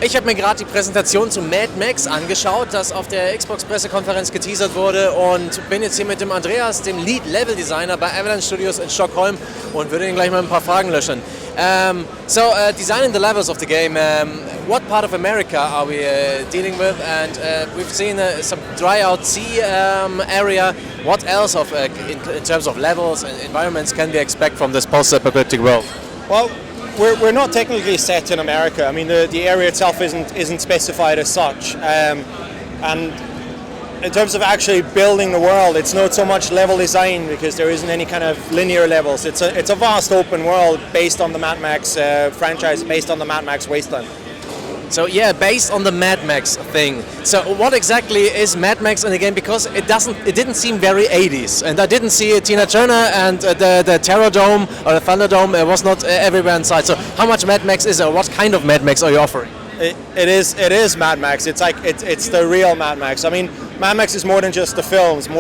Ich habe mir gerade die Präsentation zu Mad Max angeschaut, das auf der Xbox-Pressekonferenz geteasert wurde, und bin jetzt hier mit dem Andreas, dem Lead-Level-Designer bei Avalanche Studios in Stockholm, und würde ihn gleich mal ein paar Fragen löschen. Designing the levels of the game, what part of America are we dealing with? And we've seen some dry-out sea area. What else in terms of levels and environments can we expect from this post-apocalyptic world? Well, we're not technically set in America. I mean, the area itself isn't specified as such. And in terms of actually building the world, it's not so much level design because there isn't any kind of linear levels. It's a vast open world based on the Mad Max franchise, based on the Mad Max Wasteland. So yeah, based on the Mad Max thing. So what exactly is Mad Max in the game? Because it didn't seem very 80s, and I didn't see Tina Turner, and the Terror Dome or the Thunderdome was not everywhere inside. So how much Mad Max is there? What kind of Mad Max are you offering? It is Mad Max. It's the real Mad Max. I mean, Mad Max is more than just the films, from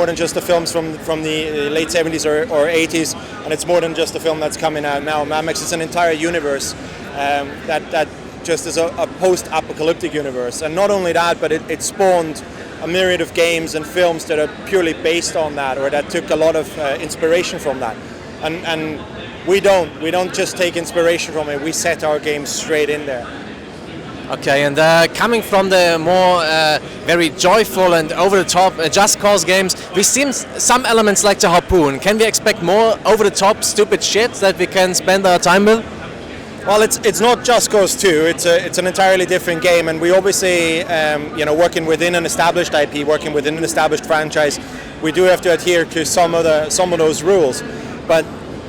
the late 70s or 80s, and it's more than just the film that's coming out now. Mad Max is an entire universe that just is a post-apocalyptic universe. And not only that, but it spawned a myriad of games and films that are purely based on that, or that took a lot of inspiration from that. And we don't just take inspiration from it, we set our games straight in there. Okay, and coming from the more very joyful and over-the-top Just Cause games, we've seen some elements like the Harpoon. Can we expect more over-the-top stupid shit that we can spend our time with? Well, it's not Just Cause 2. It's an entirely different game, and we obviously, working within an established IP, working within an established franchise, we do have to adhere to some of those rules. But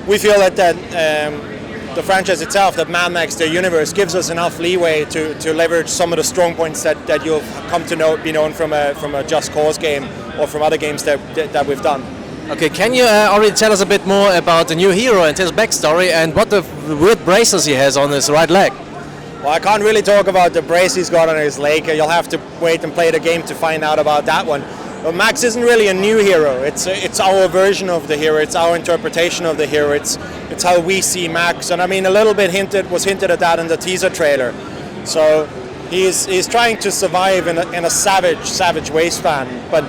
we feel that the franchise itself, that Mad Max, the universe, gives us enough leeway to leverage some of the strong points that you'll come to be known from a Just Cause game or from other games that we've done. Okay, can you already tell us a bit more about the new hero and his backstory and what the weird braces he has on his right leg? Well, I can't really talk about the brace he's got on his leg. You'll have to wait and play the game to find out about that one. But Max isn't really a new hero. It's our version of the hero. It's our interpretation of the hero. It's how we see Max. And I mean, a little bit was hinted at that in the teaser trailer. So he's trying to survive in a savage wasteland, but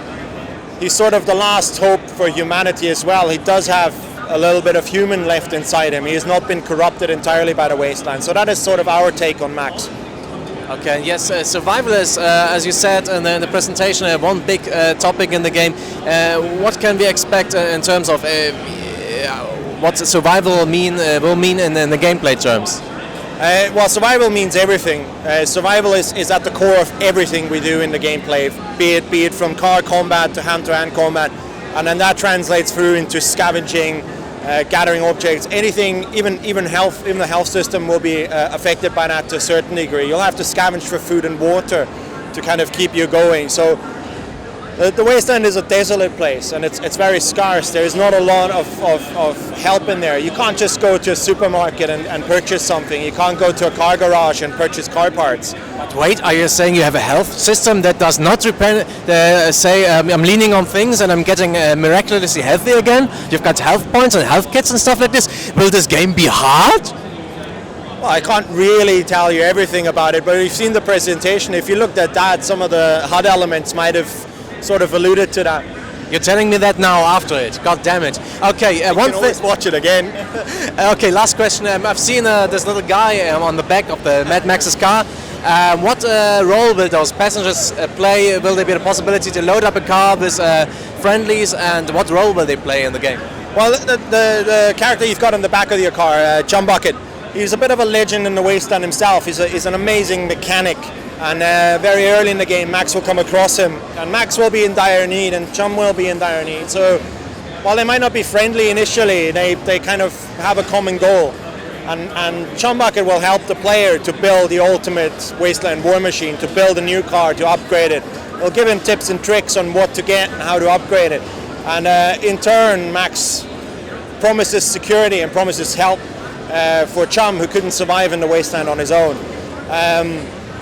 he's sort of the last hope for humanity as well. He does have a little bit of human left inside him. He has not been corrupted entirely by the wasteland. So that is sort of our take on Max. Okay, yes, survival is, as you said in the presentation, one big topic in the game. What can we expect in terms of what survival will mean in the gameplay terms? Well, survival means everything. Survival is at the core of everything we do in the gameplay, be it from car combat to hand-to-hand combat, and then that translates through into scavenging, gathering objects, anything, even health. Even the health system will be affected by that to a certain degree. You'll have to scavenge for food and water to kind of keep you going. So the wasteland is a desolate place, and it's very scarce. There is not a lot of help in there. You can't just go to a supermarket and purchase something. You can't go to a car garage and purchase car parts. But wait, are you saying you have a health system that does not say I'm leaning on things and I'm getting miraculously healthy again? You've got health points and health kits and stuff like this. Will this game be hard? Well, I can't really tell you everything about it, but if you've seen the presentation, if you looked at that, some of the HUD elements might have sort of alluded to that. You're telling me that now after it. God damn it. Okay, you can always watch it again. Okay, last question. I've seen this little guy on the back of the Mad Max's car. What role will those passengers play? Will there be the possibility to load up a car with friendlies, and what role will they play in the game? Well, the character you've got in the back of your car, Chum Bucket, he's a bit of a legend in the wasteland himself. He's an amazing mechanic. And very early in the game, Max will come across him, and Max will be in dire need, and Chum will be in dire need. So while they might not be friendly initially, they kind of have a common goal. And Chum Bucket will help the player to build the ultimate wasteland war machine, to build a new car, to upgrade it. They'll give him tips and tricks on what to get and how to upgrade it. And in turn, Max promises security and promises help for Chum, who couldn't survive in the wasteland on his own.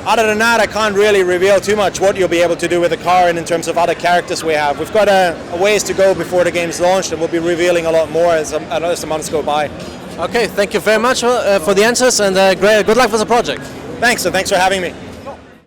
Other than that, I can't really reveal too much what you'll be able to do with the car and in terms of other characters we have. We've got a ways to go before the game's launched, and we'll be revealing a lot more as the months go by. Okay, thank you very much for the answers, and good luck with the project. Thanks, and thanks for having me.